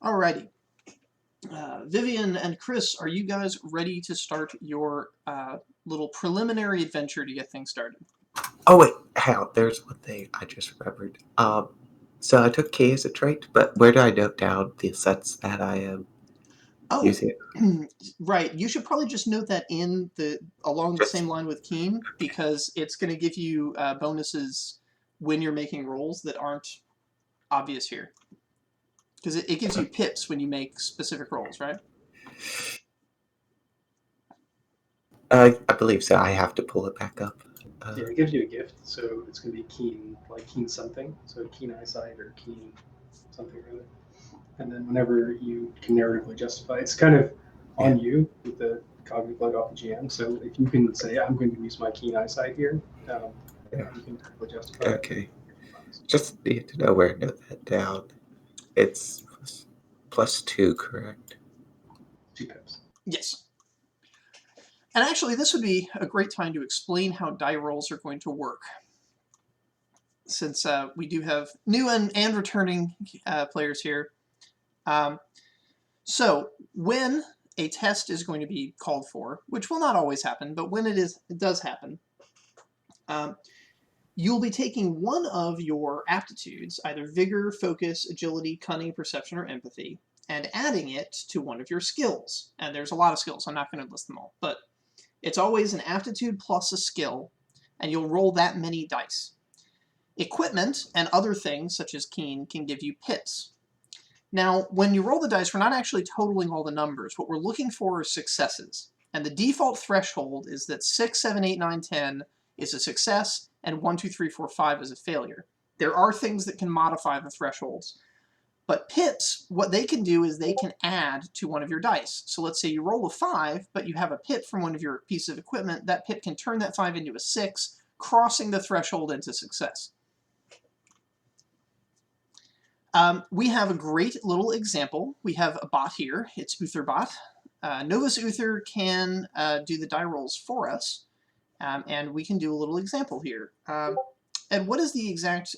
Alrighty. Vivian and Chris, are you guys ready to start your little preliminary adventure to get things started? Oh wait, hang on. There's one thing I just remembered. So I took key as a trait, but where do I note down the sets that I am Oh, using it? right. You should probably just note that along the Just same line with Keen, because it's going to give you bonuses when you're making rolls that aren't obvious here. Because it gives you pips when you make specific rolls, right? I believe so. I have to pull it back up. Yeah, it gives you a gift, so it's going to be keen, like keen something, so keen eyesight or keen something or other. And then whenever you can narratively justify, it's kind of on you with the cognitive load off the GM. So if you can say, I'm going to use my keen eyesight here, Yeah. you can narratively justify Okay. Just need to know where to note that down. It's +2, correct? 2 pips. Yes. And actually, this would be a great time to explain how die rolls are going to work. Since we do have new and returning players here. So when a test is going to be called for, which will not always happen, but when it does happen, you'll be taking one of your aptitudes, either vigor, focus, agility, cunning, perception, or empathy, and adding it to one of your skills. And there's a lot of skills, I'm not going to list them all, but it's always an aptitude plus a skill, and you'll roll that many dice. Equipment and other things, such as keen, can give you pips. Now, when you roll the dice, we're not actually totaling all the numbers. What we're looking for are successes. And the default threshold is that 6, 7, 8, 9, 10 is a success, and 1, 2, 3, 4, 5 is a failure. There are things that can modify the thresholds. But pips, what they can do is they can add to one of your dice. So let's say you roll a 5, but you have a pip from one of your pieces of equipment. That pip can turn that 5 into a 6, crossing the threshold into success. We have a great little example. We have a bot here. It's UtherBot. Novus Uther can do the die rolls for us, and we can do a little example here. And what is the exact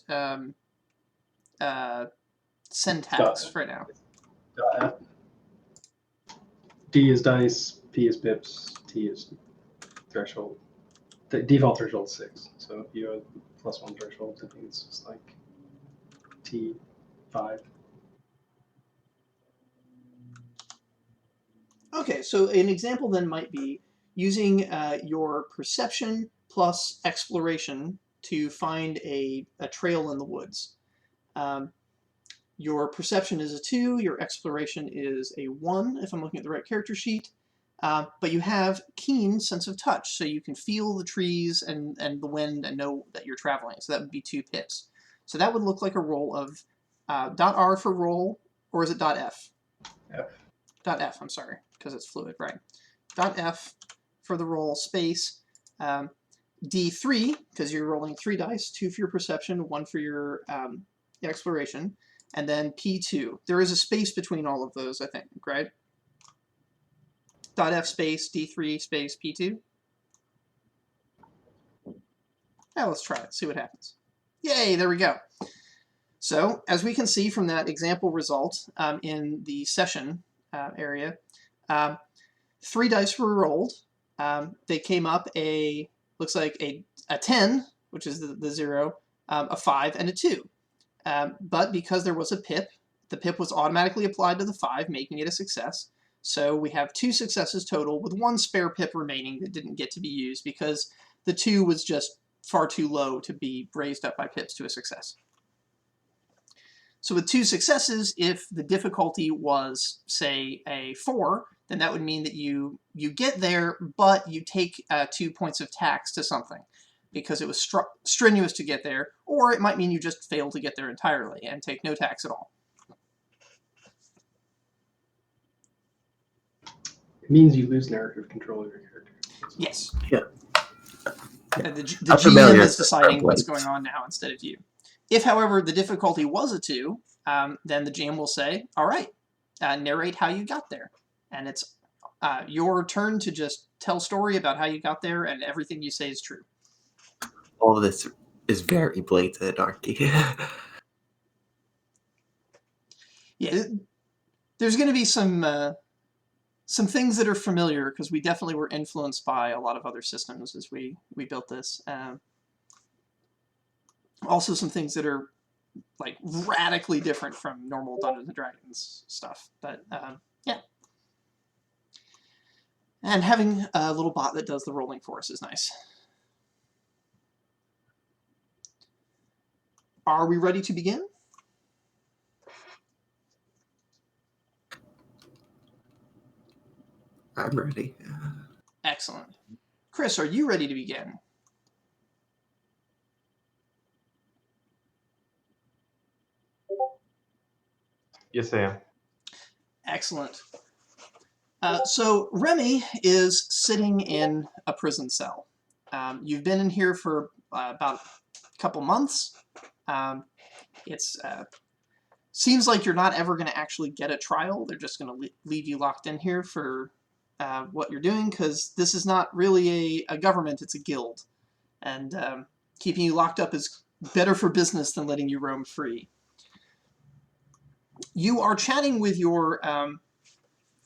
syntax right now? D is dice, P is pips, T is threshold. The default threshold is 6. So if you have +1 threshold, I think it's just like T5. Okay, so an example then might be using your perception plus exploration to find a trail in the woods. Your perception is a 2, your exploration is a 1, if I'm looking at the right character sheet. But you have keen sense of touch, so you can feel the trees and the wind and know that you're traveling. So that would be 2 pips. So that would look like a roll of .r for roll, or is it .f? F. .f, I'm sorry, because it's fluid, right. .f for the roll, space, D3, because you're rolling 3 dice, 2 for your perception, 1 for your exploration, and then P2. There is a space between all of those, I think, right? .f space, D3 space, P2. Now let's try it, see what happens. Yay, there we go. So, as we can see from that example result in the session area, 3 dice were rolled. They came up looks like a 10, which is the 0, a 5, and a 2. But because there was a pip, the pip was automatically applied to the 5, making it a success. So we have 2 successes total, with 1 spare pip remaining that didn't get to be used because the 2 was just far too low to be raised up by pips to a success. So with 2 successes, if the difficulty was, say, a 4, then that would mean that you get there, but you take 2 points of tax to something because it was strenuous to get there, or it might mean you just fail to get there entirely and take no tax at all. It means you lose narrative control of your character. Yes. Yeah. The GM is deciding what's going on now instead of you. If, however, the difficulty was a 2, then the GM will say, all right, narrate how you got there. And it's your turn to just tell story about how you got there, and everything you say is true. All of this is very blatant anarchy. Yeah, there's going to be some things that are familiar because we definitely were influenced by a lot of other systems as we built this. Also some things that are like radically different from normal Dungeons and Dragons stuff, but yeah. And having a little bot that does the rolling for us is nice. Are we ready to begin? I'm ready. Excellent. Chris, are you ready to begin? Yes, I am. Excellent. So Remy is sitting in a prison cell. You've been in here for about a couple months. It's seems like you're not ever going to actually get a trial. They're just going to leave you locked in here for what you're doing, because this is not really a government, it's a guild. And keeping you locked up is better for business than letting you roam free. You are chatting with your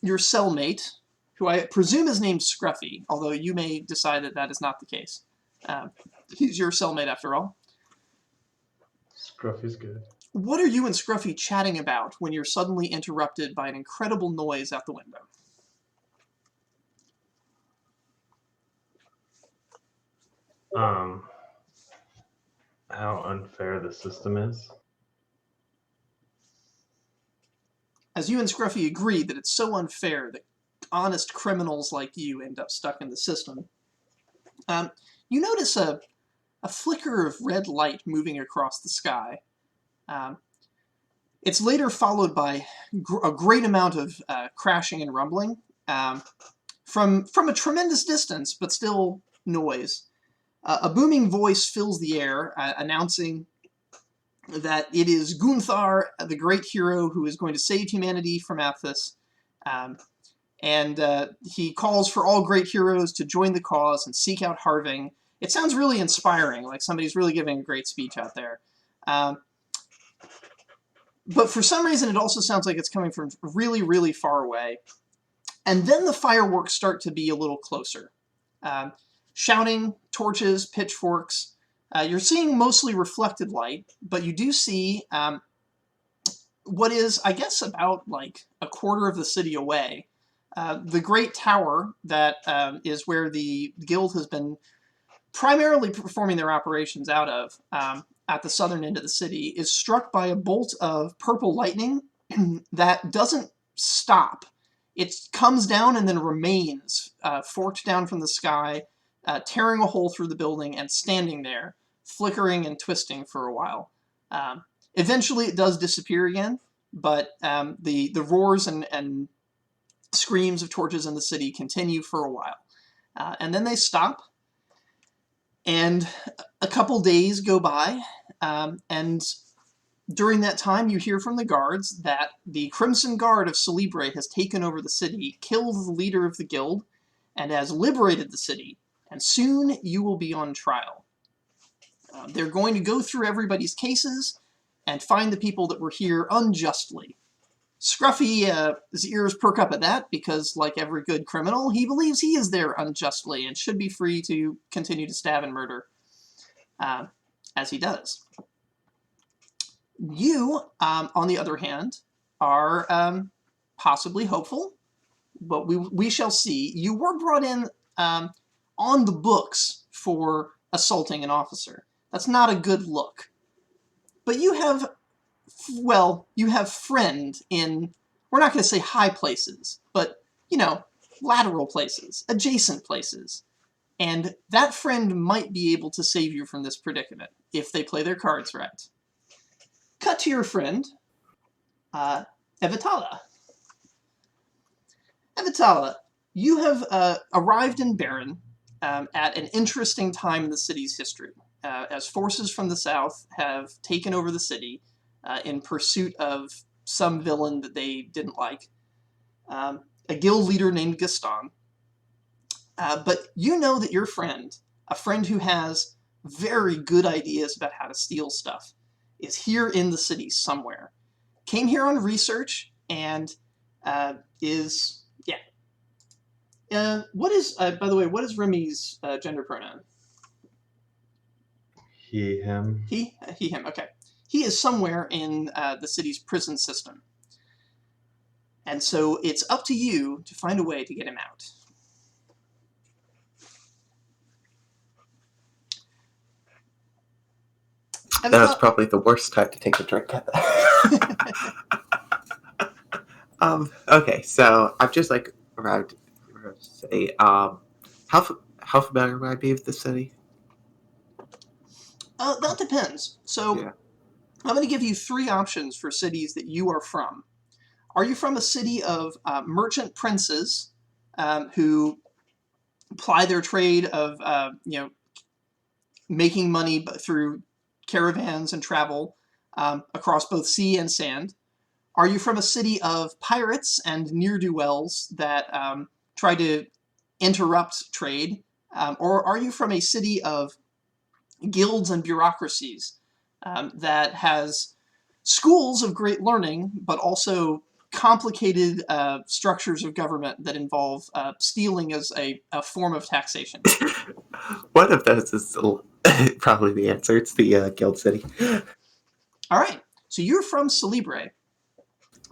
cellmate, who I presume is named Scruffy, although you may decide that that is not the case. He's your cellmate after all. Scruffy's good. What are you and Scruffy chatting about when you're suddenly interrupted by an incredible noise out the window? How unfair the system is. As you and Scruffy agree that it's so unfair that honest criminals like you end up stuck in the system, you notice a flicker of red light moving across the sky. It's later followed by a great amount of crashing and rumbling from a tremendous distance, but still noise. A booming voice fills the air, announcing that it is Gunthar, the great hero who is going to save humanity from Athos. And he calls for all great heroes to join the cause and seek out Harving. It sounds really inspiring, like somebody's really giving a great speech out there. But for some reason, it also sounds like it's coming from really, really far away. And then the fireworks start to be a little closer. Shouting, torches, pitchforks. You're seeing mostly reflected light, but you do see what is, I guess, about like a quarter of the city away. The great tower that is where the guild has been primarily performing their operations out of, at the southern end of the city, is struck by a bolt of purple lightning that doesn't stop. It comes down and then remains forked down from the sky, tearing a hole through the building and standing there, flickering and twisting for a while. Eventually it does disappear again, but the roars and screams of torches in the city continue for a while. And then they stop, and a couple days go by, and during that time you hear from the guards that the Crimson Guard of Celebre has taken over the city, killed the leader of the guild, and has liberated the city, and soon you will be on trial. They're going to go through everybody's cases and find the people that were here unjustly. Scruffy's ears perk up at that because, like every good criminal, he believes he is there unjustly and should be free to continue to stab and murder, as he does. You, on the other hand, are possibly hopeful, but we shall see. You were brought in on the books for assaulting an officer. That's not a good look. But you have, well, you have friend in, we're not going to say high places, but, you know, lateral places, adjacent places. And that friend might be able to save you from this predicament, if they play their cards right. Cut to your friend, Evatala. Evatala, you have arrived in Baron at an interesting time in the city's history, as forces from the south have taken over the city in pursuit of some villain that they didn't like, a guild leader named Gaston. But you know that your friend, a friend who has very good ideas about how to steal stuff, is here in the city somewhere. Came here on research and is what is by the way, what is Remy's gender pronoun? He, him. He, him. Okay, he is somewhere in the city's prison system, and so it's up to you to find a way to get him out. That was probably the worst time to take a drink at that. Okay, so I've just like arrived at the city. How familiar would I be with the city? That depends. So Yeah. I'm going to give you 3 options for cities that you are from. Are you from a city of merchant princes who ply their trade of making money through caravans and travel across both sea and sand? Are you from a city of pirates and ne'er-do-wells that try to interrupt trade? Or are you from a city of guilds and bureaucracies that has schools of great learning, but also complicated structures of government that involve stealing as a form of taxation? One of those is probably the answer. It's the Guild City. All right, so you're from Celebre.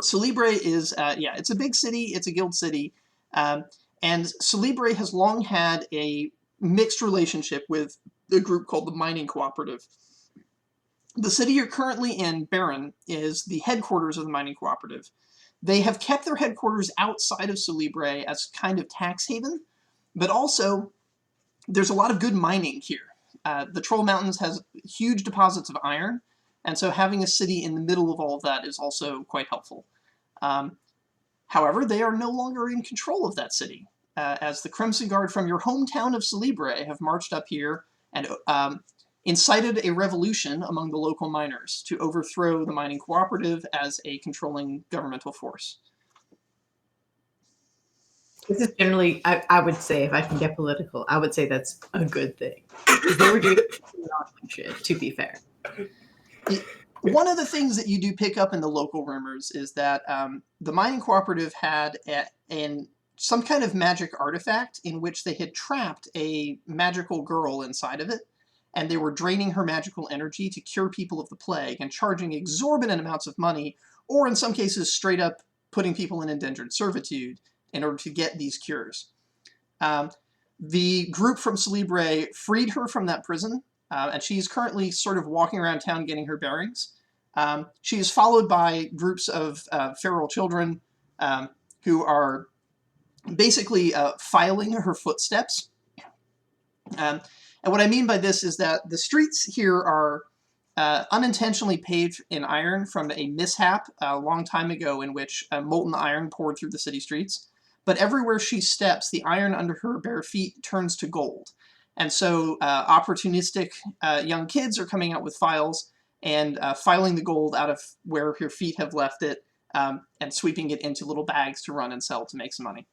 Celebre is, it's a big city, it's a guild city, and Celebre has long had a mixed relationship with a group called the Mining Cooperative. The city you're currently in, Baron, is the headquarters of the Mining Cooperative. They have kept their headquarters outside of Celebre as kind of tax haven, but also there's a lot of good mining here. The Troll Mountains has huge deposits of iron, and so having a city in the middle of all of that is also quite helpful. However, they are no longer in control of that city, as the Crimson Guard from your hometown of Celebre have marched up here and incited a revolution among the local miners to overthrow the Mining Cooperative as a controlling governmental force. This is generally, I would say, if I can get political, I would say that's a good thing. Because they were doing shit, to be fair. One of the things that you do pick up in the local rumors is that the Mining Cooperative had some kind of magic artifact in which they had trapped a magical girl inside of it, and they were draining her magical energy to cure people of the plague and charging exorbitant amounts of money, or in some cases straight up putting people in indentured servitude in order to get these cures. The group from Celebre freed her from that prison, and she's currently sort of walking around town getting her bearings. She is followed by groups of feral children who are basically filing her footsteps. And what I mean by this is that the streets here are unintentionally paved in iron from a mishap a long time ago in which molten iron poured through the city streets. But everywhere she steps, the iron under her bare feet turns to gold. And so opportunistic young kids are coming out with files and filing the gold out of where her feet have left it and sweeping it into little bags to run and sell to make some money.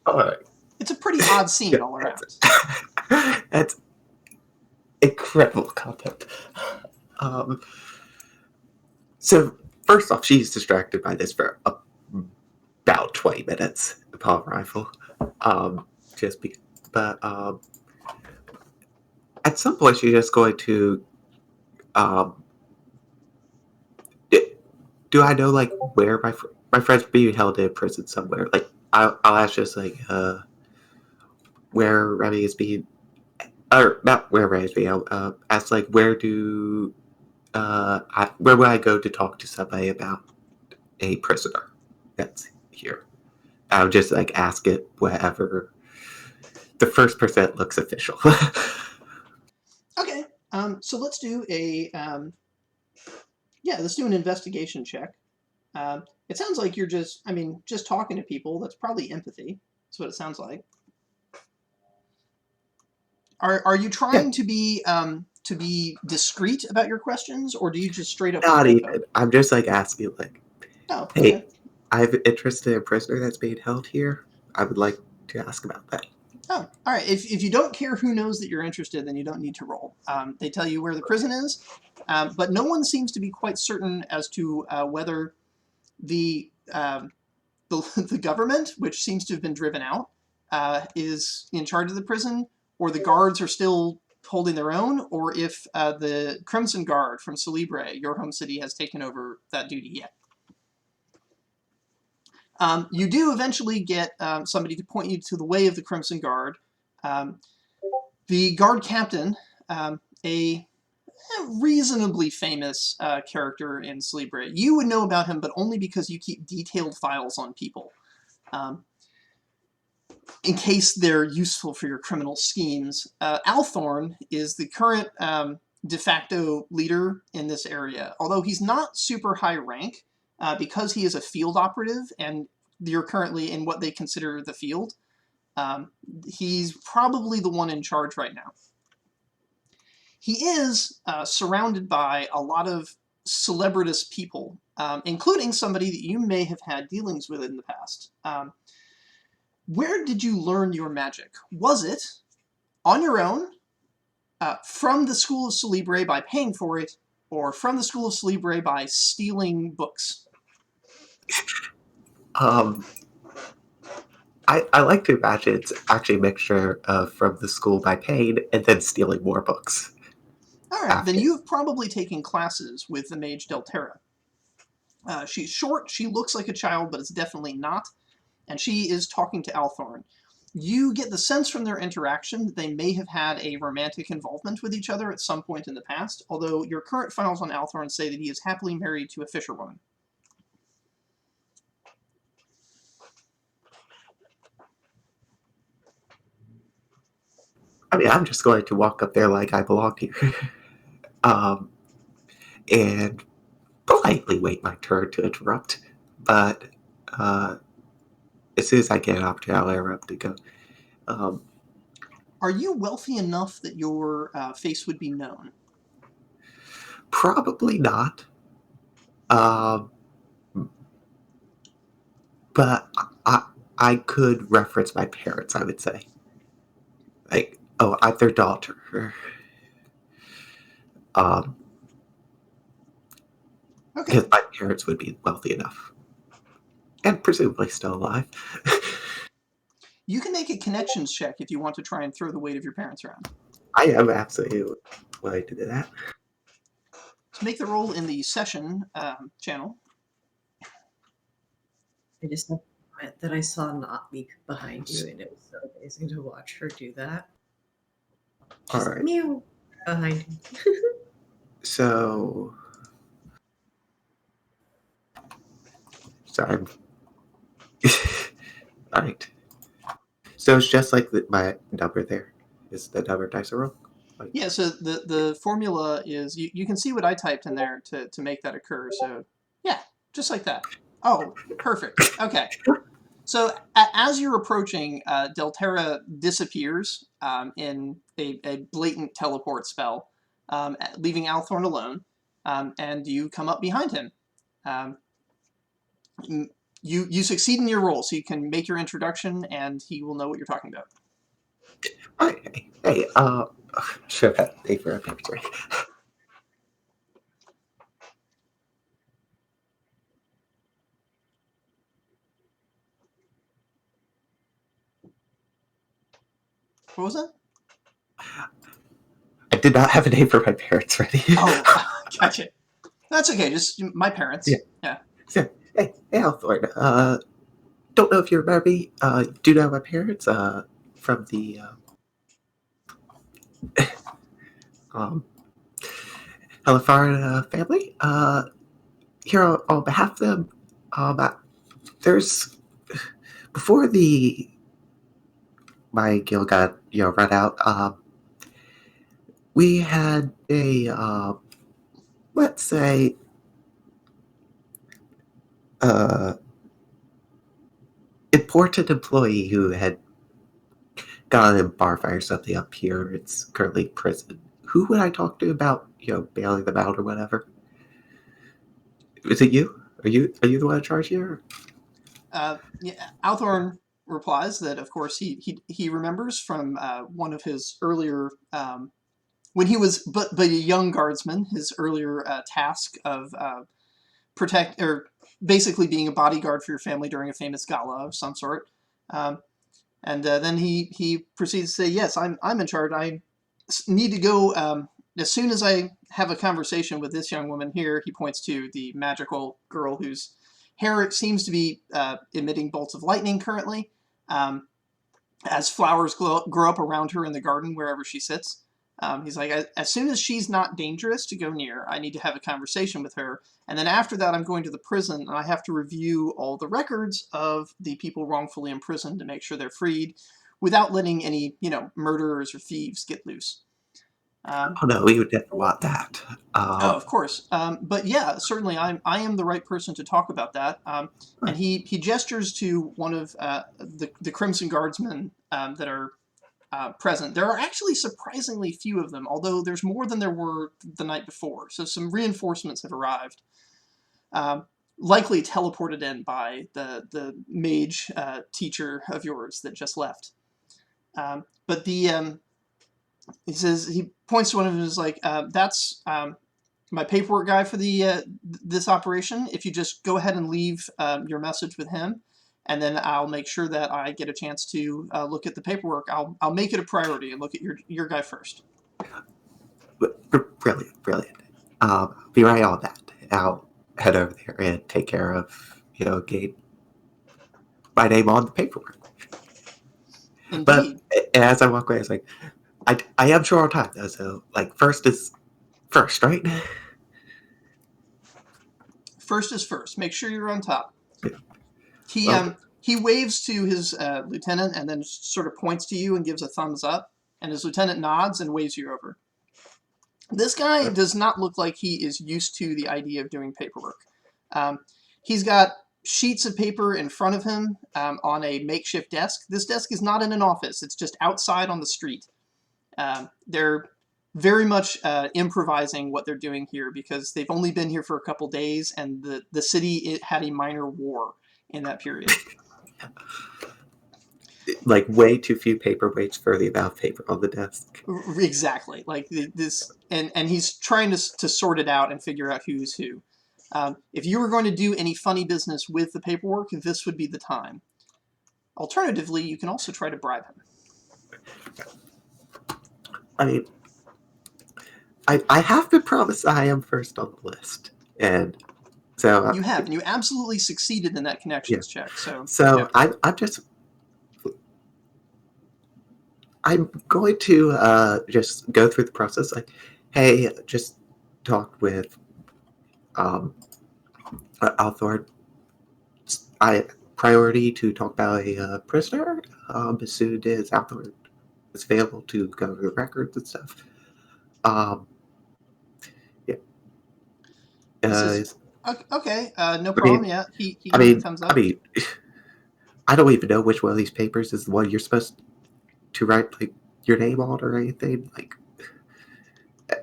All right. It's a pretty odd scene all around. That's incredible content. So first off, she's distracted by this for about 20 minutes upon arrival. At some point, she's just going to. Do I know like where my friend's being held in prison somewhere? Like I'll ask just like where Remy is being, or not where Remy is being. I'll ask like where would I go to talk to somebody about a prisoner that's here? I'll just like ask it wherever the first percent looks official. Okay, so let's do let's do an investigation check. It sounds like you're just talking to people. That's probably empathy. That's what it sounds like. Are you trying to be discreet about your questions, or do you just straight up? Not even. I'm just like asking like, okay. Hey, I have an interest in a prisoner that's being held here. I would like to ask about that. Oh, all right. If you don't care who knows that you're interested, then you don't need to roll. They tell you where the prison is. but no one seems to be quite certain as to whether the government, which seems to have been driven out, is in charge of the prison, or the guards are still holding their own, or if the Crimson Guard from Celebre, your home city, has taken over that duty yet. You do eventually get somebody to point you to the way of the Crimson Guard. The guard captain, a reasonably famous character in Celebre. You would know about him, but only because you keep detailed files on people, in case they're useful for your criminal schemes. Althorn is the current de facto leader in this area, although he's not super high rank, because he is a field operative and you're currently in what they consider the field. He's probably the one in charge right now. He is surrounded by a lot of celebritous people, including somebody that you may have had dealings with in the past. Where did you learn your magic? Was it on your own, from the School of Celebre by paying for it, or from the School of Celebre by stealing books? I like to imagine it's actually a mixture of from the school by paying and then stealing more books. All right, then you've probably taken classes with the mage Delterra. She's short, she looks like a child, but it's definitely not, and she is talking to Althorn. You get the sense from their interaction that they may have had a romantic involvement with each other at some point in the past, although your current files on Althorn say that he is happily married to a fisherwoman. I mean, I'm just going to walk up there like I belong here. And politely wait my turn to interrupt. But as soon as I get an opportunity, I'll interrupt and go. Are you wealthy enough that your face would be known? Probably not. But I could reference my parents, I would say. Like, oh, I'm their daughter. Okay. Because my parents would be wealthy enough. And presumably still alive. You can make a connections check if you want to try and throw the weight of your parents around. I am absolutely willing to do that. So make the roll in the session channel. I just have to comment that I saw Not leak behind you, and it was so amazing to watch her do that. Just Alright. meow behind you. So... Sorry. Alright. So it's just like my number there. Is the number dice a roll? Like, Yeah, so the formula is, you can see what I typed in there to make that occur. So yeah, just like that. Oh, perfect. Okay. So as you're approaching, Delterra disappears in a blatant teleport spell, leaving Althorn alone, and you come up behind him. You succeed in your role, so you can make your introduction, and he will know what you're talking about. Hey, should have paid for a paper tray. What was that? I did not have a name for my parents ready. Oh, gotcha. That's okay. Just my parents. Yeah. So, hey, Althorn. Don't know if you remember me. Do know my parents. From the Helifard family. Here on behalf of them. There's before my guild got run out. We had a let's say important employee who had gotten in bar fight or something up here. It's currently in prison. Who would I talk to about bailing them out or whatever? Is it you? Are you the one in charge here? Yeah, Althorn replies that, of course, he remembers from one of his earlier when he was but a young guardsman, his earlier task of protect or basically being a bodyguard for your family during a famous gala of some sort. And then he proceeds to say, "Yes, I'm in charge. I need to go as soon as I have a conversation with this young woman here." He points to the magical girl whose hair seems to be emitting bolts of lightning currently, as flowers grow up around her in the garden wherever she sits. He's like, as soon as she's not dangerous to go near, I need to have a conversation with her. And then after that, I'm going to the prison, and I have to review all the records of the people wrongfully imprisoned to make sure they're freed without letting any, murderers or thieves get loose. Oh no, we would never want that. Of course. But yeah, certainly I am the right person to talk about that. And he gestures to one of the Crimson Guardsmen that are present. There are actually surprisingly few of them, although there's more than there were the night before. So some reinforcements have arrived. Likely teleported in by the mage teacher of yours that just left. But the he says, he points to one of them and is like, that's my paperwork guy for the this operation. If you just go ahead and leave your message with him, and then I'll make sure that I get a chance to look at the paperwork. I'll make it a priority and look at your guy first. Brilliant. Be right on that. I'll head over there and take care of, get my name on the paperwork. Indeed. But as I walk away, it's like, I am short on time though, so first is first, right? First is first. Make sure you're on top. Yeah. He waves to his lieutenant and then sort of points to you and gives a thumbs up, and his lieutenant nods and waves you over. This guy does not look like he is used to the idea of doing paperwork. He's got sheets of paper in front of him on a makeshift desk. This desk is not in an office. It's just outside on the street. They're very much improvising what they're doing here because they've only been here for a couple days, and the city had a minor war in that period. Way too few paperweights for the amount of paper on the desk. Exactly. This, and he's trying to sort it out and figure out who's who. If you were going to do any funny business with the paperwork, this would be the time. Alternatively, you can also try to bribe him. I mean, I have been promised I am first on the list, and so you have, and you absolutely succeeded in that connections check. So yeah. I'm going to just go through the process. Like, hey, just talk with Althor. Priority to talk about a prisoner. As soon as Althor is available to go over the records and stuff. Yeah. Okay. No problem. Yeah. He thumbs up. I don't even know which one of these papers is the one you're supposed to write your name on or anything.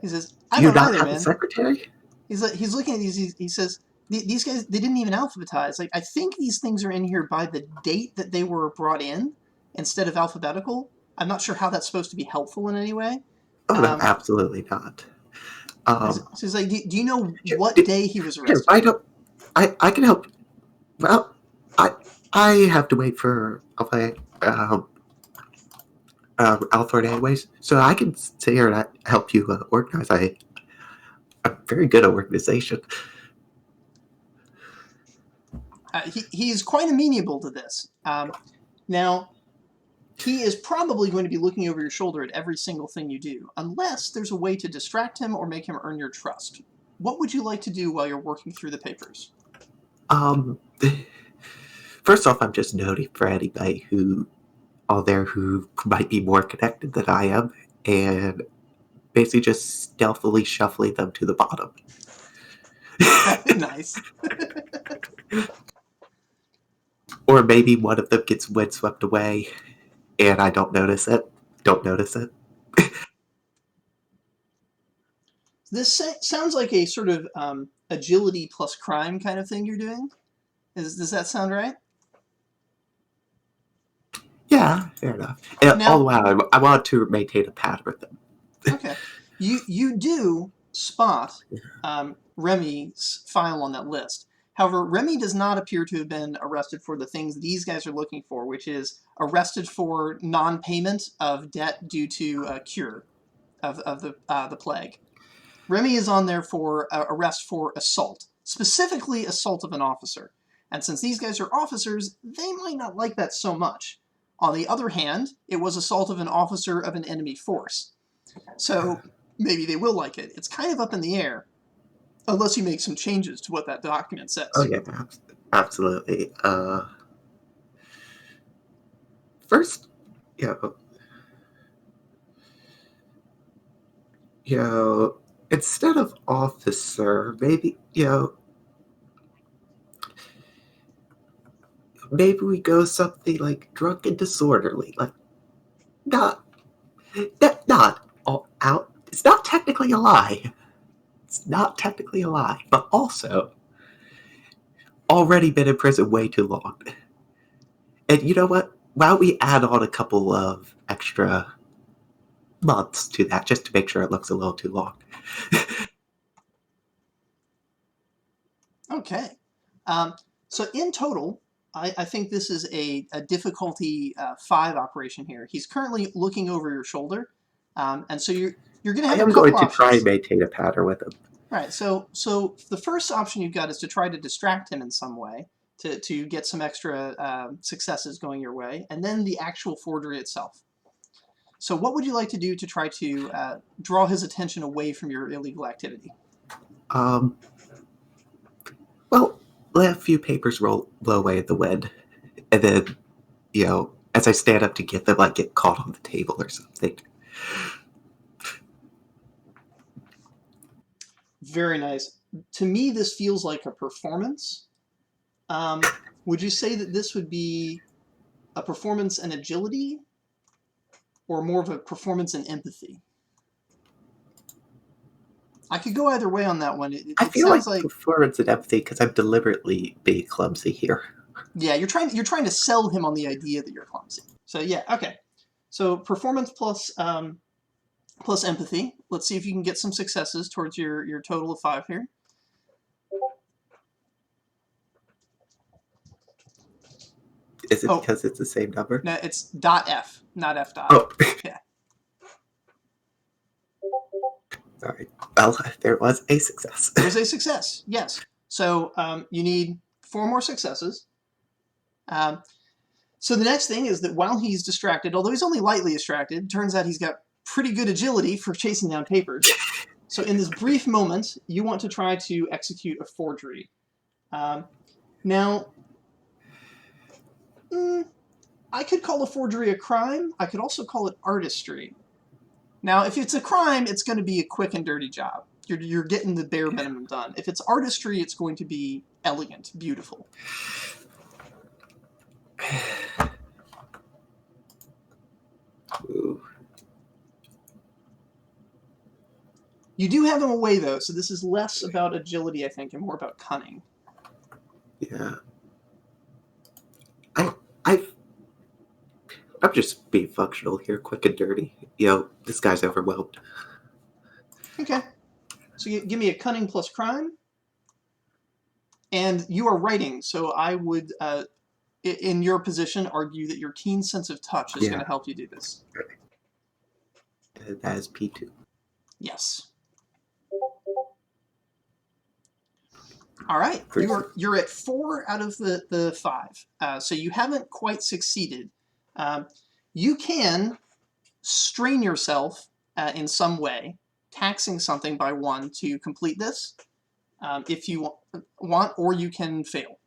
He says, "I don't either, man." A secretary? He's looking at these. He says, "These guys, they didn't even alphabetize. I think these things are in here by the date that they were brought in instead of alphabetical. I'm not sure how that's supposed to be helpful in any way." Oh no, absolutely not. So he's like, "Do you know what day he was arrested?" I can help. Well, I have to wait for Althor anyways, so I can sit here and help you organize. I'm very good at organization. He's quite amenable to this. Now, he is probably going to be looking over your shoulder at every single thing you do, unless there's a way to distract him or make him earn your trust. What would you like to do while you're working through the papers? First off, I'm just noting for anybody who might be more connected than I am, and basically just stealthily shuffling them to the bottom. Nice. Or maybe one of them gets windswept away, and I don't notice it. This sounds like a sort of agility plus crime kind of thing you're doing. Does that sound right? Yeah, fair enough. And all the while, I want to maintain a pattern with them. Okay. You do spot Remy's file on that list. However, Remy does not appear to have been arrested for the things these guys are looking for, which is arrested for non-payment of debt due to a cure of the plague. Remy is on there for arrest for assault, specifically assault of an officer. And since these guys are officers, they might not like that so much. On the other hand, it was assault of an officer of an enemy force. So maybe they will like it. It's kind of up in the air, unless you make some changes to what that document says. Oh yeah, absolutely. First, instead of officer, maybe maybe we go something like drunk and disorderly, like not all out. It's not technically a lie. It's not technically a lie, but also already been in prison way too long. And you know what? Why don't we add on a couple of extra months to that just to make sure it looks a little too long? Okay. So in total, I think this is a difficulty 5 operation here. He's currently looking over your shoulder, and so you're going to have I am a couple going to options. try and maintain a pattern with him. Right. So the first option you've got is to try to distract him in some way to get some extra successes going your way, and then the actual forgery itself. So what would you like to do to try to draw his attention away from your illegal activity? Well, let a few papers blow away in the wind, and then, as I stand up to get them, get caught on the table or something. Very nice. To me, this feels like a performance. Would you say that this would be a performance in agility, or more of a performance in empathy? I could go either way on that one. I feel like performance and empathy because I'm deliberately being clumsy here. Yeah, you're trying to sell him on the idea that you're clumsy. So yeah, okay. So performance plus empathy. Let's see if you can get some successes towards your total of 5 here. Is it because it's the same number? No, it's .f, not f dot. Oh. Yeah. All right. Well, there was a success. There was a success, yes. So you need 4 more successes. So the next thing is that while he's distracted, although he's only lightly distracted, turns out he's got pretty good agility for chasing down papers. So in this brief moment, you want to try to execute a forgery. Now, I could call a forgery a crime. I could also call it artistry. Now, if it's a crime, it's going to be a quick and dirty job. You're getting the bare minimum done. If it's artistry, it's going to be elegant, beautiful. Ooh. You do have him away, though, so this is less about agility, I think, and more about cunning. Yeah. I'm just being functional here, quick and dirty. This guy's overwhelmed. Okay. So give me a cunning plus crime. And you are writing, so I would, in your position, argue that your keen sense of touch is going to help you do this. That is P2. Yes. All right. You're at 4 out of the 5. So you haven't quite succeeded. You can strain yourself in some way, taxing something by 1 to complete this, if you want, or you can fail.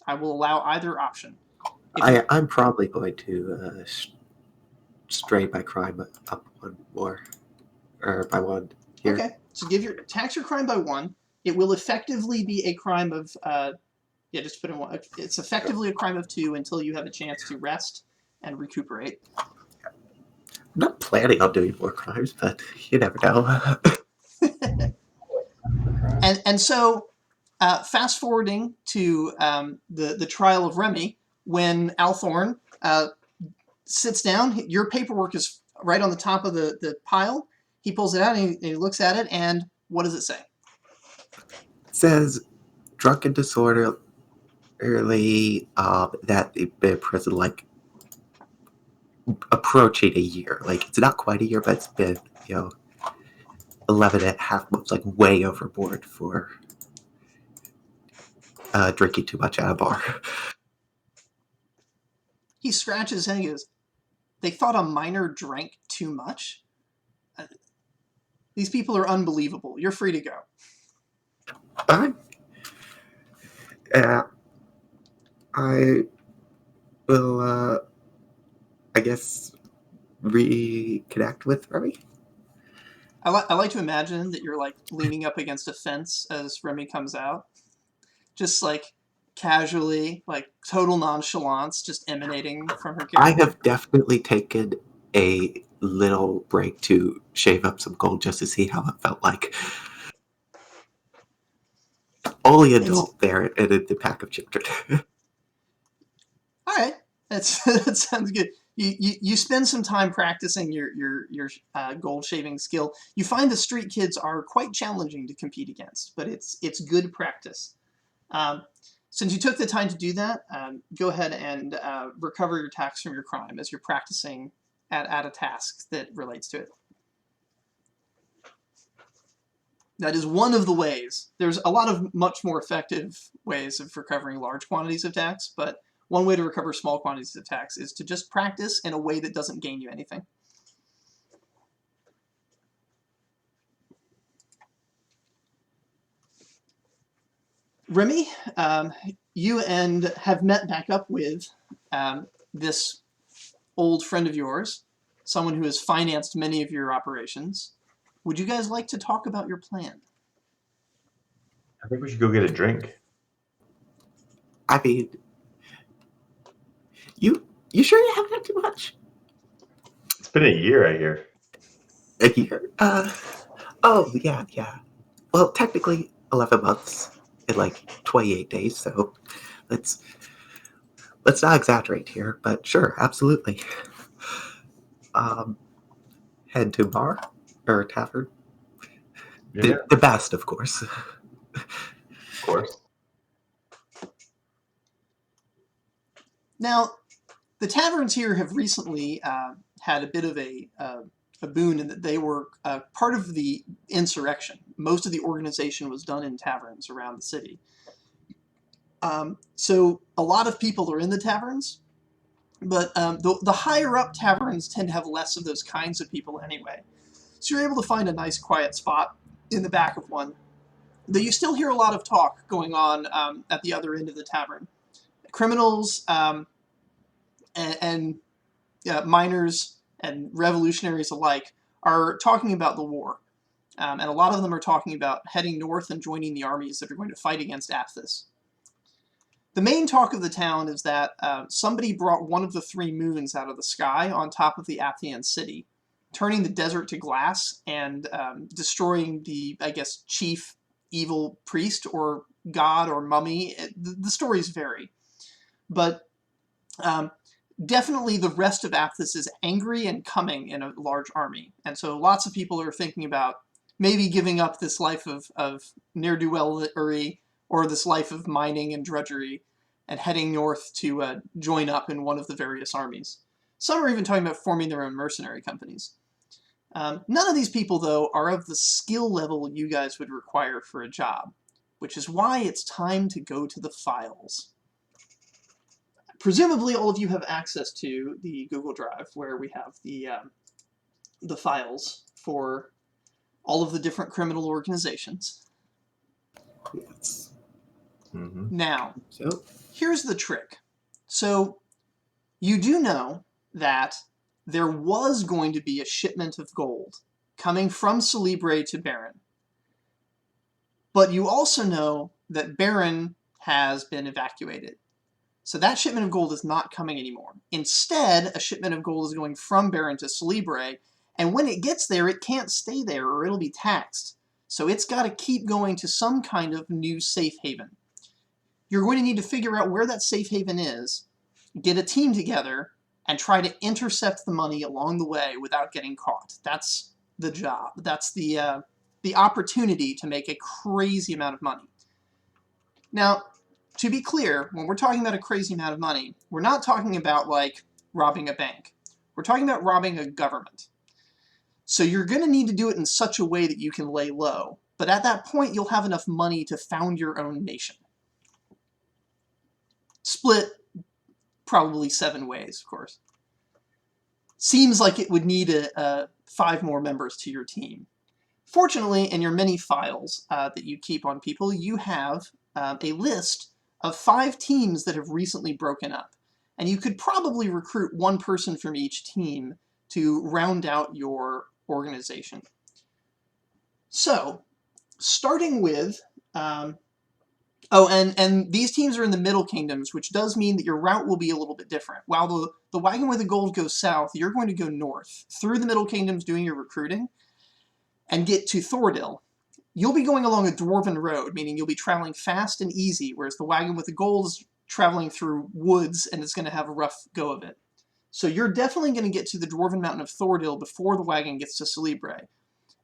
I will allow either option. I'm probably going to strain my crime up 1 more, or by 1 here. Okay, so tax your crime by 1. It will effectively be a crime of just put in 1. It's effectively a crime of 2 until you have a chance to rest and recuperate. I'm not planning on doing more crimes, but you never know. and so, fast forwarding to the trial of Remy, when Althorn sits down, your paperwork is right on the top of the pile. He pulls it out and he looks at it, and what does it say? It says drunk and disorderly, that they've been in prison like approaching a year. Like, it's not quite a year, but it's been, 11 and a half months, like way overboard for drinking too much at a bar. He scratches his head and he goes, they thought a minor drank too much? These people are unbelievable. You're free to go. I will, I guess, reconnect with Remy. I like to imagine that you're like leaning up against a fence as Remy comes out. Just like casually, like total nonchalance just emanating from her character. I have definitely taken a little break to shave up some gold just to see how it felt like. Only adult there in the pack of children. All right, that sounds good. You spend some time practicing your gold shaving skill. You find the street kids are quite challenging to compete against, but it's good practice. Since you took the time to do that, go ahead and recover your tax from your crime as you're practicing at a task that relates to it. That is one of the ways. There's a lot of much more effective ways of recovering large quantities of tax, but one way to recover small quantities of tax is to just practice in a way that doesn't gain you anything. Remy, you have met back up with this old friend of yours, someone who has financed many of your operations. Would you guys like to talk about your plan? I think we should go get a drink. I mean, you sure you haven't had too much? It's been a year, I hear. A year? Oh, yeah. Well, technically 11 months in like 28 days, so let's not exaggerate here, but sure, absolutely. Head to bar or tavern. Yeah, The best, of course. of course. Now, the taverns here have recently had a bit of a boon in that they were part of the insurrection. Most of the organization was done in taverns around the city. So a lot of people are in the taverns, but the higher up taverns tend to have less of those kinds of people anyway. So you're able to find a nice quiet spot in the back of one. Though you still hear a lot of talk going on at the other end of the tavern. Criminals and miners and revolutionaries alike are talking about the war. And a lot of them are talking about heading north and joining the armies that are going to fight against Athos. The main talk of the town is that somebody brought one of the 3 moons out of the sky on top of the Athenian city, turning the desert to glass and destroying the, I guess, chief evil priest or god or mummy. The stories vary. But definitely the rest of Athos is angry and coming in a large army. And so lots of people are thinking about maybe giving up this life of ne'er-do-wellery or this life of mining and drudgery and heading north to join up in one of the various armies. Some are even talking about forming their own mercenary companies. None of these people, though, are of the skill level you guys would require for a job, which is why it's time to go to the files. Presumably, all of you have access to the Google Drive, where we have the files for all of the different criminal organizations. Yes. Mm-hmm. Now, So, here's the trick. So, you do know that there was going to be a shipment of gold coming from Celebre to Baron. But you also know that Baron has been evacuated. So that shipment of gold is not coming anymore. Instead, a shipment of gold is going from Baron to Celebre, and when it gets there, it can't stay there or it'll be taxed. So it's got to keep going to some kind of new safe haven. You're going to need to figure out where that safe haven is, get a team together, and try to intercept the money along the way without getting caught. That's the job. That's the opportunity to make a crazy amount of money. Now, to be clear, when we're talking about a crazy amount of money, we're not talking about like robbing a bank. We're talking about robbing a government. So you're going to need to do it in such a way that you can lay low. But at that point, you'll have enough money to found your own nation. Split probably 7 ways, of course. Seems like it would need 5 more members to your team. Fortunately, in your many files that you keep on people, you have a list of 5 teams that have recently broken up. And you could probably recruit 1 person from each team to round out your organization. So, starting with, and these teams are in the Middle Kingdoms, which does mean that your route will be a little bit different. While the Wagon with the Gold goes south, you're going to go north through the Middle Kingdoms doing your recruiting and get to Thordil. You'll be going along a dwarven road, meaning you'll be traveling fast and easy, whereas the Wagon with the Gold is traveling through woods and it's going to have a rough go of it. So you're definitely going to get to the Dwarven Mountain of Thordil before the wagon gets to Celebre.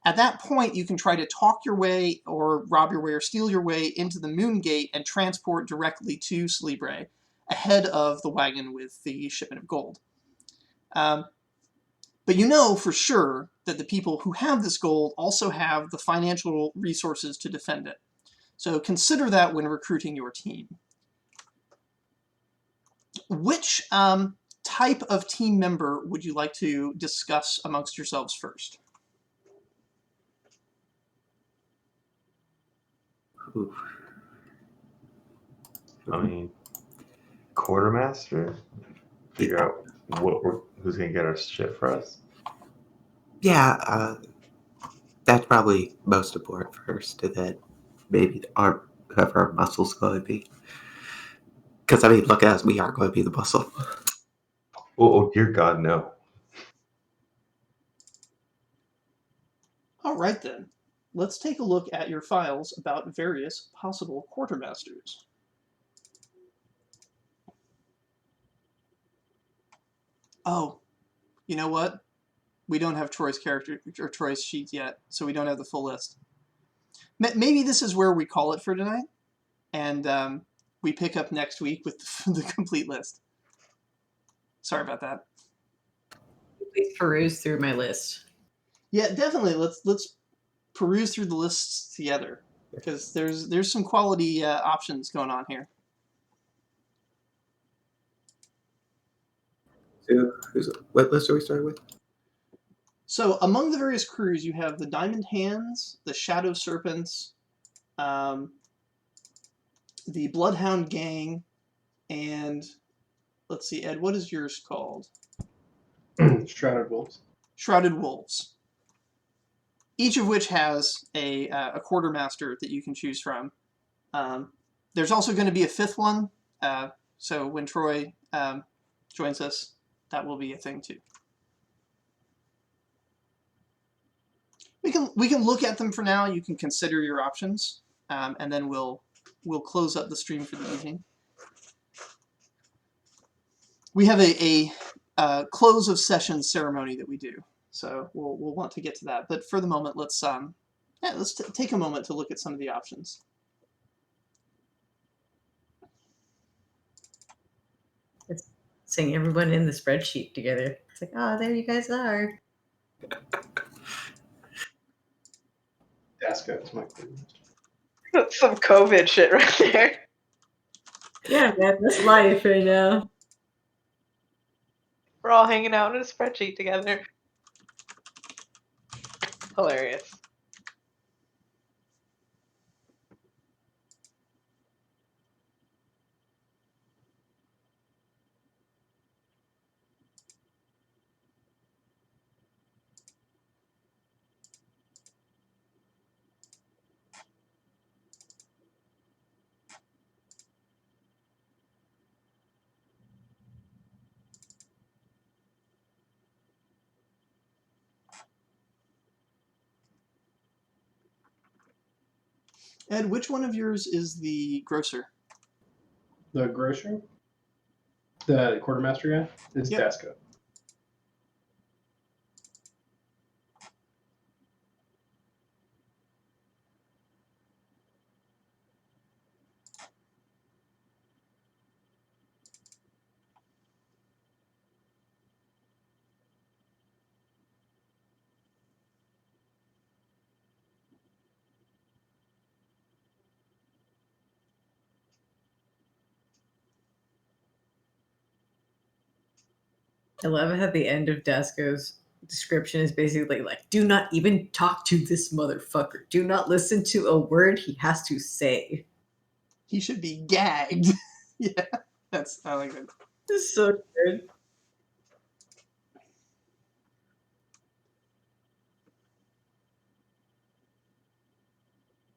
At that point, you can try to talk your way or rob your way or steal your way into the Moon Gate and transport directly to Celebre ahead of the wagon with the shipment of gold. But you know for sure that the people who have this gold also have the financial resources to defend it. So consider that when recruiting your team. Which type of team member would you like to discuss amongst yourselves first? Ooh. I mean, quartermaster. Figure out who's gonna get our shit for us. Yeah, that's probably most important first, and then maybe whoever our muscle's going to be. Because, I mean, look at us, we are going to be the muscle. Oh dear God, no. All right then, let's take a look at your files about various possible quartermasters. Oh, you know what? We don't have Troy's character or Troy's sheet yet, so we don't have the full list. Maybe this is where we call it for tonight, and we pick up next week with the complete list. Sorry about that. Please peruse through my list. Yeah, definitely. Let's peruse through the lists together because there's some quality options going on here. So, what list are we starting with? So among the various crews, you have the Diamond Hands, the Shadow Serpents, the Bloodhound Gang, and let's see, Ed, what is yours called? Shrouded Wolves. Shrouded Wolves. Each of which has a quartermaster that you can choose from. There's also going to be a 5th one, so when Troy joins us, that will be a thing too. We can look at them for now. You can consider your options, and then we'll close up the stream for the evening. We have a close of session ceremony that we do, so we'll want to get to that. But for the moment, let's take a moment to look at some of the options. It's seeing everyone in the spreadsheet together. It's like, oh, there you guys are. Daska is my quartermaster. That's some COVID shit right there. Yeah, man, that's life right now. We're all hanging out in a spreadsheet together. Hilarious. Ed, which one of yours is the grocer? The grocer, the quartermaster guy, is Yep. Daska. I love how the end of Dasco's description is basically like, do not even talk to this motherfucker. Do not listen to a word he has to say. He should be gagged. Yeah, I like that. This is so good.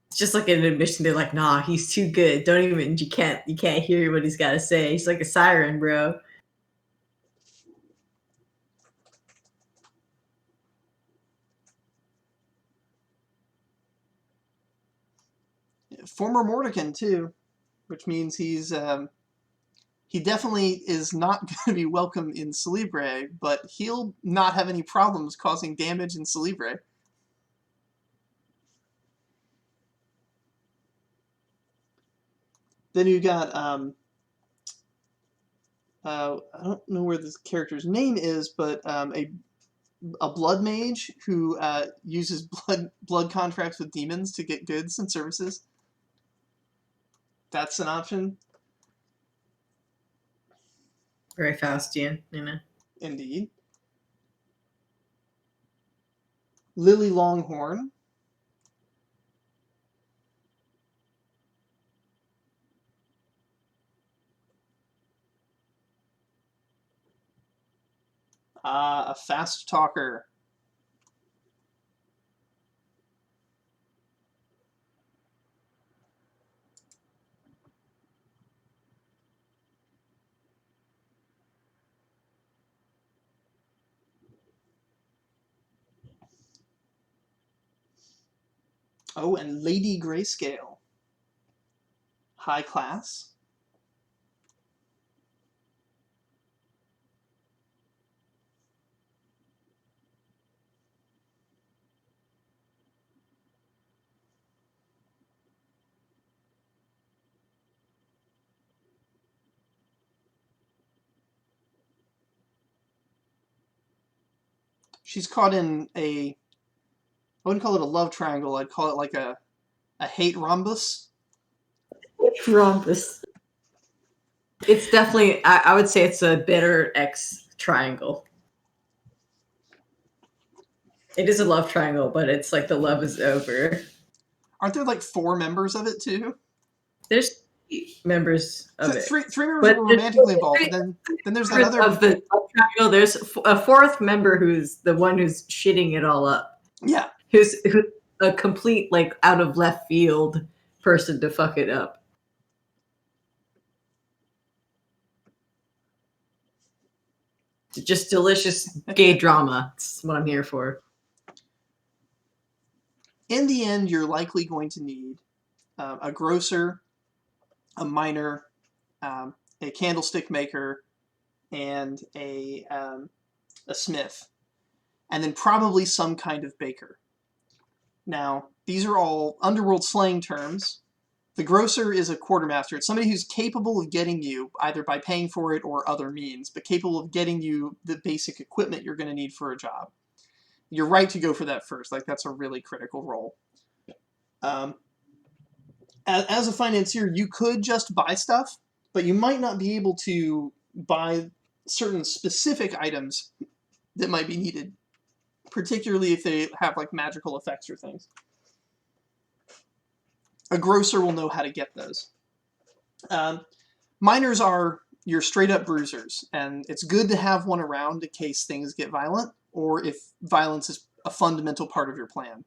It's just like an admission. They're like, nah, he's too good. Don't even, you can't hear what he's got to say. He's like a siren, bro. Former Mordekin too, which means he definitely is not going to be welcome in Celebre, but he'll not have any problems causing damage in Celebre. Then you got I don't know where this character's name is, but a blood mage who uses blood contracts with demons to get goods and services. That's an option. Very Faustian, you know. Indeed. Lily Longhorn. A fast talker. Oh, and Lady Grayscale. High class. She's caught in I wouldn't call it a love triangle, I'd call it like a hate rhombus. Rhombus. It's definitely, I would say it's a bitter X triangle. It is a love triangle, but it's like the love is over. Aren't there like 4 members of it too? There's members of it. Three members But were romantically involved, and then there's that other of the love triangle. There's a 4th member who's the one who's shitting it all up. Yeah. Who's a complete like out of left field person to fuck it up. Just delicious gay drama. That's what I'm here for. In the end, you're likely going to need a grocer, a miner, a candlestick maker, and a smith, and then probably some kind of baker. Now, these are all underworld slang terms. The grocer is a quartermaster. It's somebody who's capable of getting you, either by paying for it or other means, but capable of getting you the basic equipment you're going to need for a job. You're right to go for that first. Like, that's a really critical role. As a financier, you could just buy stuff, but you might not be able to buy certain specific items that might be needed, particularly if they have like magical effects or things. A grocer will know how to get those. Miners are your straight up bruisers, and it's good to have one around in case things get violent, or if violence is a fundamental part of your plan.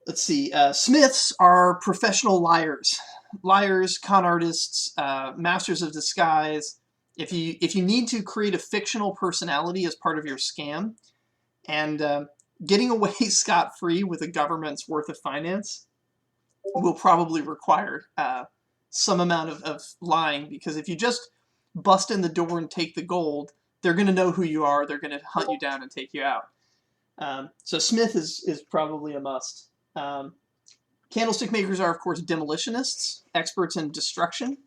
Let's see. Smiths are professional liars. Liars, con artists, masters of disguise. If you need to create a fictional personality as part of your scam, and getting away scot-free with a government's worth of finance will probably require some amount of lying, because if you just bust in the door and take the gold, they're going to know who you are, they're going to hunt you down and take you out. So Smith is probably a must. Candlestick makers are, of course, demolitionists, experts in destruction.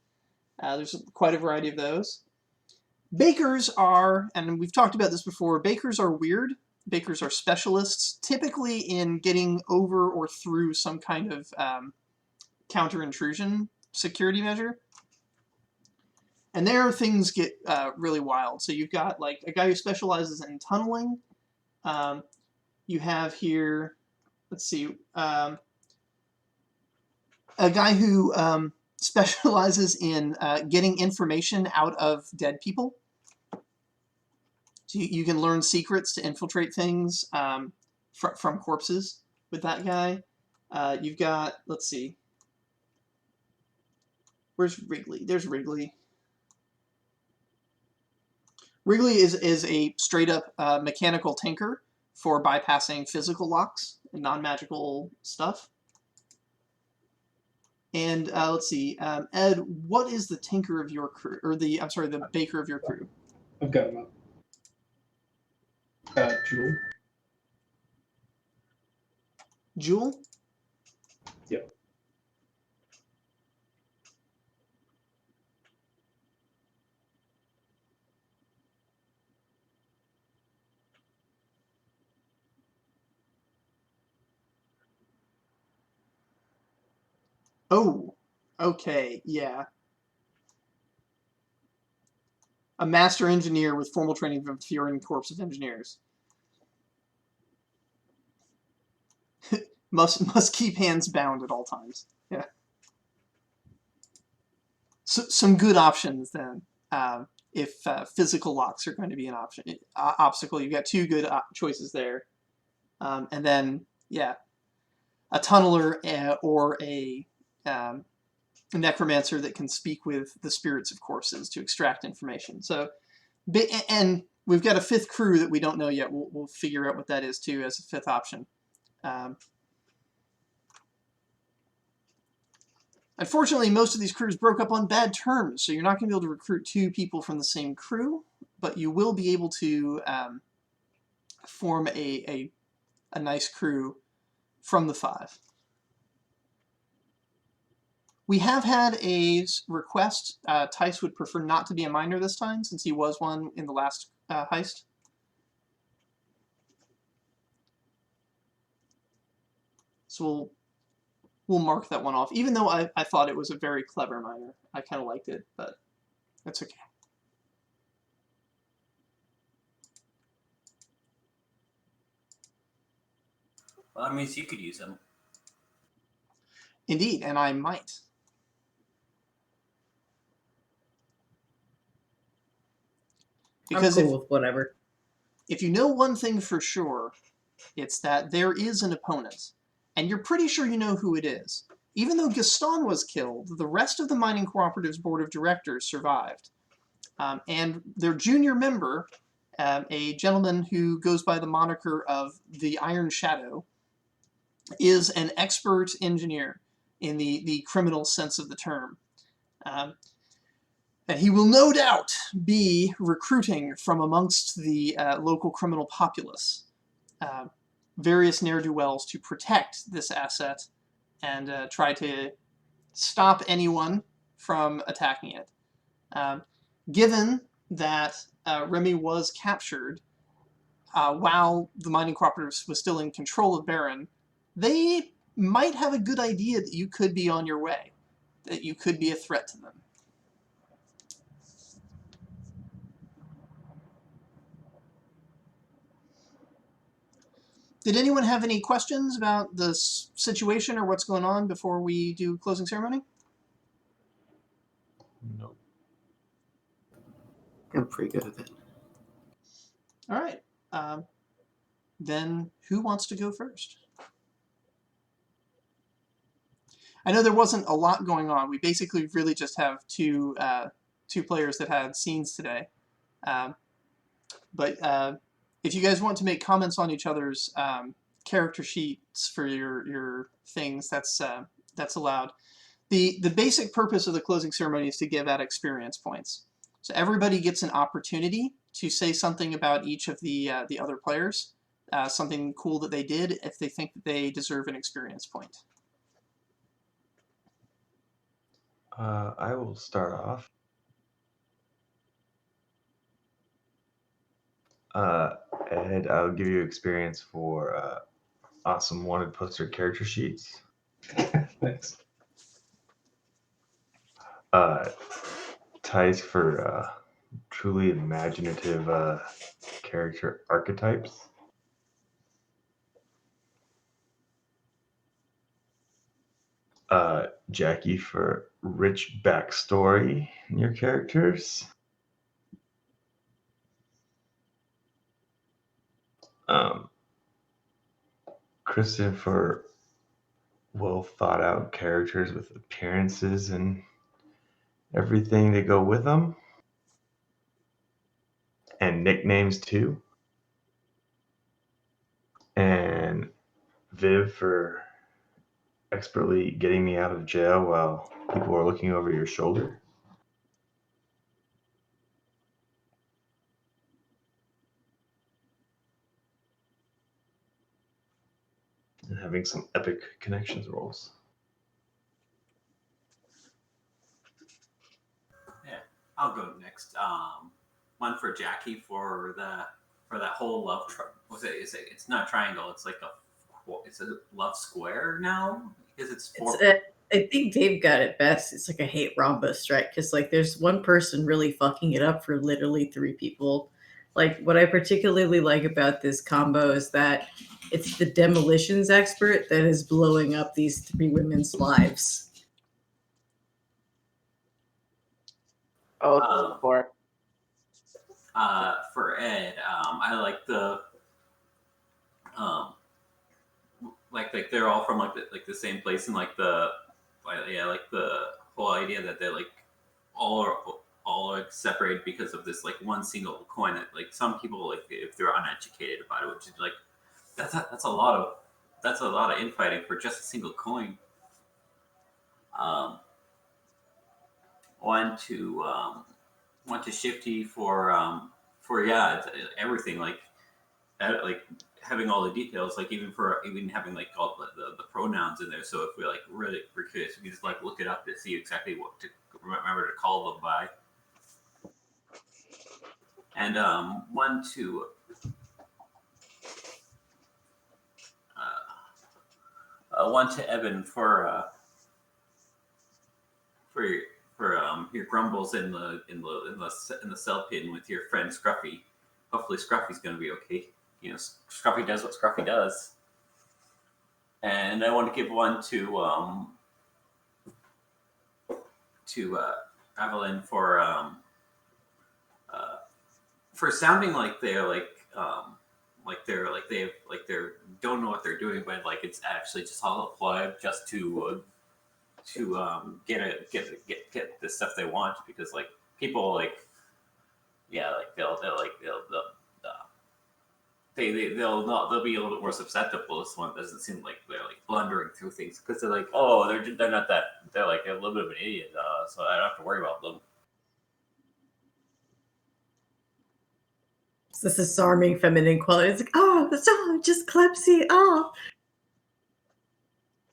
There's quite a variety of those. Bakers are, and we've talked about this before, bakers are weird. Bakers are specialists, typically in getting over or through some kind of counter-intrusion security measure. And there things get really wild. So you've got like a guy who specializes in tunneling. You have here, let's see, a guy who specializes in getting information out of dead people. So you can learn secrets to infiltrate things from corpses with that guy. You've got, let's see, where's Wrigley? There's Wrigley. Wrigley is a straight up mechanical tinker for bypassing physical locks and non-magical stuff. And let's see, Ed, what is the tinker of your crew, or the baker of your crew? I've got him up. Jewel. Jewel? Yep. Oh, okay, yeah. A master engineer with formal training from Furin Corps of Engineers. must keep hands bound at all times. Yeah. So, some good options then. If physical locks are going to be an option, obstacle, you've got two good choices there. And then, yeah, a tunneler or a necromancer that can speak with the spirits of corpses to extract information. So, and we've got a fifth crew that we don't know yet. We'll figure out what that is too as a fifth option. Unfortunately, most of these crews broke up on bad terms, so you're not going to be able to recruit two people from the same crew, but you will be able to form a nice crew from the five. We have had a request. Tice would prefer not to be a miner this time, since he was one in the last heist. So we'll mark that one off, even though I thought it was a very clever miner. I kind of liked it, but that's okay. Well, that means you could use them. Indeed, and I might. Because I'm cool with whatever. if you know one thing for sure, it's that there is an opponent, and you're pretty sure you know who it is. Even though Gaston was killed, the rest of the Mining Cooperative's board of directors survived. And their junior member, a gentleman who goes by the moniker of the Iron Shadow, is an expert engineer in the criminal sense of the term. And he will no doubt be recruiting from amongst the local criminal populace various ne'er-do-wells to protect this asset and try to stop anyone from attacking it. Given that Remy was captured while the Mining Cooperative was still in control of Baron, they might have a good idea that you could be on your way, that you could be a threat to them. Did anyone have any questions about the situation or what's going on before we do closing ceremony? No. I'm pretty good with it. All right. Then who wants to go first? I know there wasn't a lot going on. We basically really just have two players that had scenes today. But if you guys want to make comments on each other's character sheets for your things, that's allowed. The basic purpose of the closing ceremony is to give out experience points. So everybody gets an opportunity to say something about each of the other players, something cool that they did if they think that they deserve an experience point. I will start off. Ed, I'll give you experience for awesome wanted poster character sheets. Thanks. Tice for truly imaginative character archetypes. Jackie for rich backstory in your characters. Kristen for well thought out characters with appearances and everything that go with them. And nicknames too. And Viv for expertly getting me out of jail while people are looking over your shoulder. And having some epic connections rolls. Yeah, I'll go next. One for Jackie for that whole love. It's not triangle. It's like it's a love square now because it's four. I think Dave got it best. It's like a hate rhombus, right? Because like there's one person really fucking it up for literally 3 people. Like what I particularly like about this combo is that it's the demolitions expert that is blowing up these 3 women's lives. Oh, For Ed, I like the like they're all from like the same place and like the whole idea that they're like all are like separated because of this like one single coin that like some people like if they're uneducated about it, which is like that's a lot of infighting for just a single coin. One to Shifty for everything like having all the details, like even having like all the pronouns in there. So if we like really were curious, we just like look it up to see exactly what to remember to call them by. And one to Evan for your grumbles in the cell pin with your friend Scruffy. Hopefully Scruffy's going to be okay. You know, Scruffy does what Scruffy does. And I want to give one to Evelyn for sounding like they're they don't know what they're doing, but like it's actually just all a plug just to get the stuff they want, because like people like they'll be a little bit more susceptible. This one doesn't seem like they're like blundering through things because they're like, oh, they're not that, they're like a little bit of an idiot, so I don't have to worry about them. So this is charming feminine quality. It's like, oh, that's just Clepsy. Oh,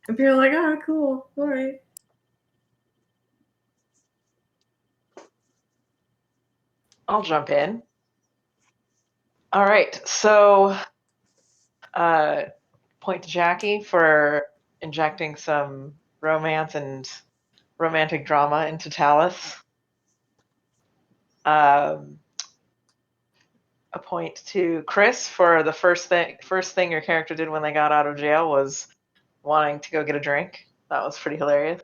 and people are like, oh, cool, all right. I'll jump in. All right, so point to Jackie for injecting some romance and romantic drama into Talus. A point to Chris for the first thing your character did when they got out of jail was wanting to go get a drink. That was pretty hilarious.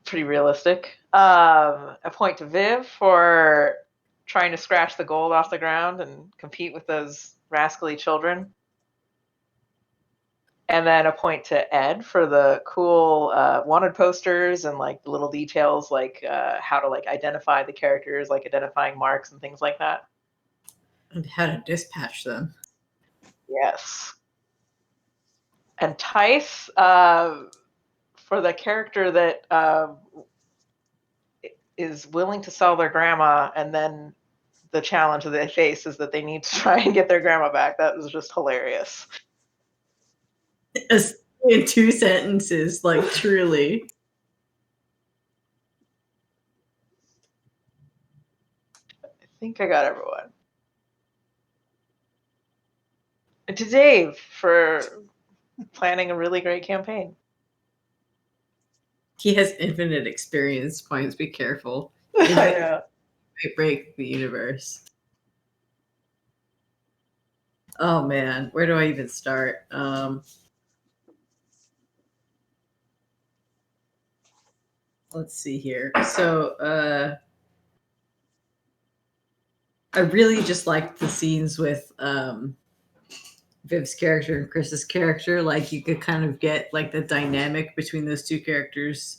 Pretty realistic. A point to Viv for trying to scratch the gold off the ground and compete with those rascally children. And then a point to Ed for the cool wanted posters and like the little details, like how to like identify the characters, like identifying marks and things like that. And how to dispatch them. Yes. And Tice for the character that is willing to sell their grandma, and then the challenge that they face is that they need to try and get their grandma back. That was just hilarious. In 2 sentences, like truly. I think I got everyone. And to Dave for planning a really great campaign. He has infinite experience points. Be careful. I know. might break the universe. Oh man, where do I even start? Let's see here. So I really just liked the scenes with Viv's character and Chris's character. Like you could kind of get like the dynamic between those two characters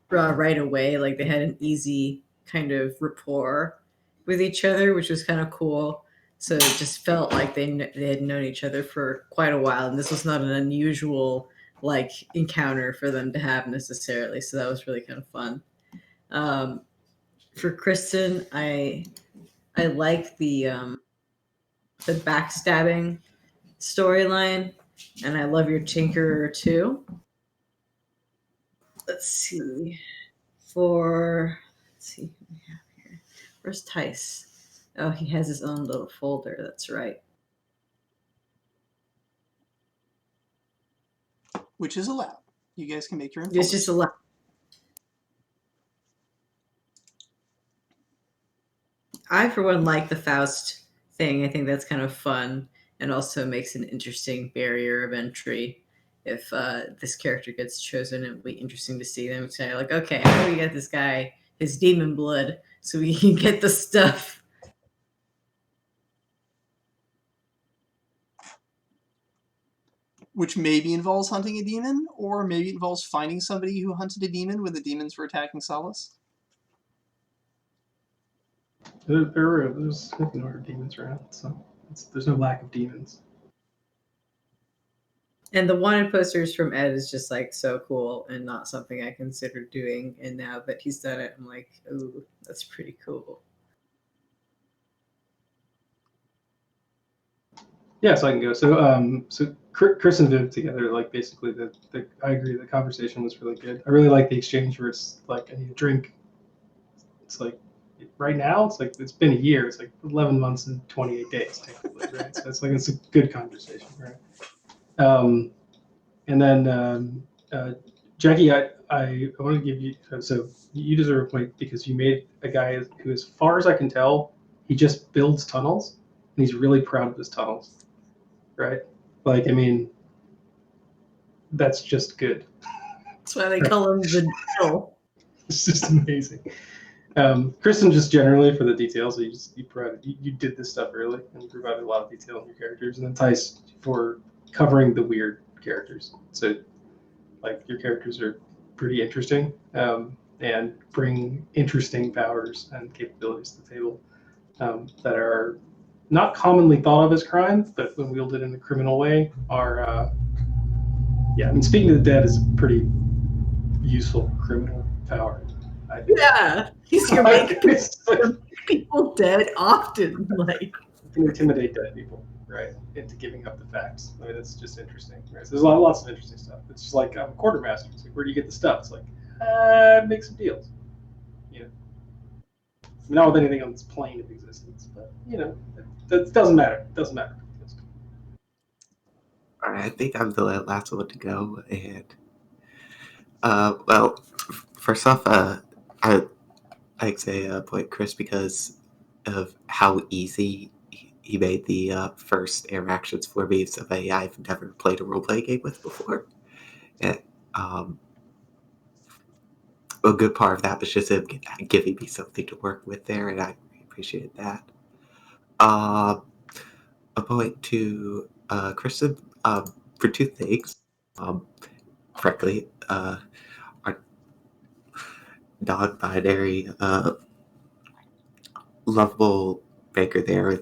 right away. Like they had an easy kind of rapport with each other, which was kind of cool. So it just felt like they had known each other for quite a while, and this was not an unusual like encounter for them to have necessarily. So that was really kind of fun. For Kristen, I like the backstabbing storyline, and I love your Tinkerer too. Let's see. Let's see who we have here. Where's Tice? Oh, he has his own little folder. That's right. Which is allowed. You guys can make your own It's folders. just a lot. I, for one, like the Faust thing. I think that's kind of fun and also makes an interesting barrier of entry. If this character gets chosen, it would be interesting to see them say, like, okay, how do we get this guy his demon blood so we can get the stuff? Which maybe involves hunting a demon, or maybe it involves finding somebody who hunted a demon when the demons were attacking Talus. There's no demons around, so there's no lack of demons. And the wanted posters from Ed is just like so cool and not something I considered doing. And now that he's done it, I'm like, ooh, that's pretty cool. Yeah, so I can go. So Chris and Viv together, like basically I agree the conversation was really good. I really like the exchange where it's like I need a drink. It's like right now it's like it's been a year. It's like 11 months and 28 days technically, right? So it's a good conversation, right? And then Jackie, I want to give you so you deserve a point because you made a guy who, as far as I can tell, he just builds tunnels and he's really proud of his tunnels, right? Like, I mean, that's just good. That's why they call him the Diddle. It's just amazing. Kristen, just generally for the details, you did this stuff early and you provided a lot of detail in your characters, and then Tice for covering the weird characters. So, like, your characters are pretty interesting and bring interesting powers and capabilities to the table that are not commonly thought of as crimes, but when wielded in a criminal way are, yeah, I mean, speaking to the dead is a pretty useful criminal power. Yeah, he's your make people dead often. Like, you can intimidate dead people, right, into giving up the facts. I mean, that's just interesting. Right? So there's lots of interesting stuff. It's just like I'm a quartermaster. It's like, where do you get the stuff? It's like, make some deals. You know, not with anything on this plane of existence, but you know, that doesn't matter. It doesn't matter. All right, I think I'm the last one to go, and well, first off, I'd say point Chris because of how easy he made the first interactions for me of somebody I've never played a role-playing game with before. And a good part of that was just him giving me something to work with there, and I appreciate that. A point to Kristen for two things. Frankly, our non-binary lovable banker there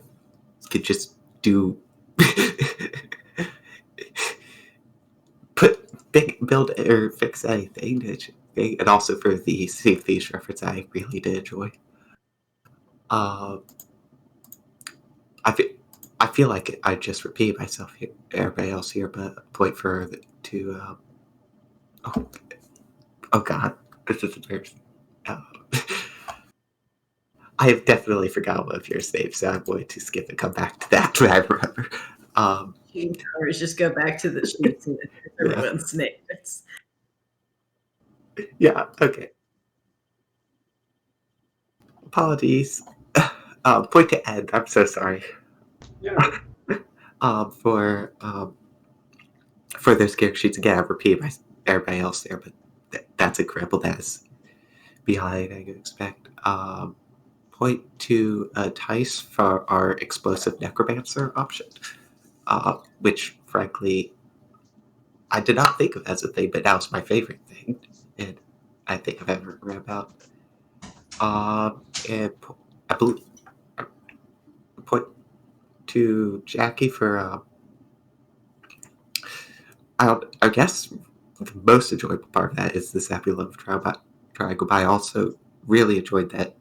could just do build or fix anything, and also for the Sea of Thieves reference, I really did enjoy. I feel like I just repeat myself here, everybody else here, but a point to oh god, this is embarrassing. I have definitely forgotten one of your names, so I'm going to skip and come back to that when I remember. or just go back to the sheets and everyone's names. Yeah, okay. apologies. Point to Ed. I'm so sorry. Yeah. For those character sheets again. I repeat everybody else there, but that's incredible. That is behind I could expect. Point to Tice for our explosive necromancer option, which frankly I did not think of as a thing, but now it's my favorite thing, and I think I've ever read about. And I believe point to Jackie for I guess the most enjoyable part of that is this happy love triangle. But I also really enjoyed that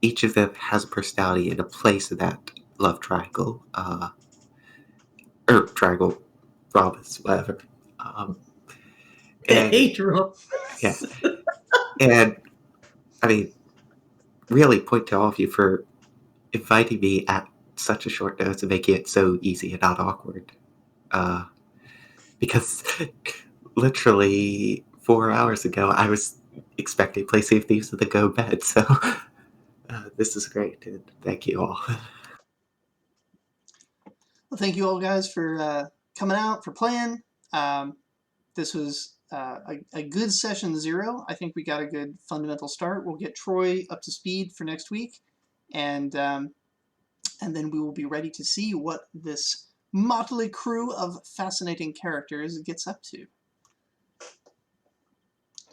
each of them has a personality and a place in that love triangle, or triangle, rhombus, whatever. And Hate roll. yeah, and I mean, really point to all of you for inviting me at such a short notice and making it so easy and not awkward. Because literally 4 hours ago, I was expecting Play Safe Thieves to go bed. So this is great, and thank you all. Well, thank you all guys for coming out, for playing. This was a good session 0. I think we got a good fundamental start. We'll get Troy up to speed for next week, and then we will be ready to see what this motley crew of fascinating characters gets up to.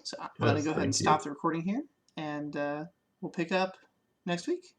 So I'm going to go ahead and stop the recording here, and we'll pick up next week.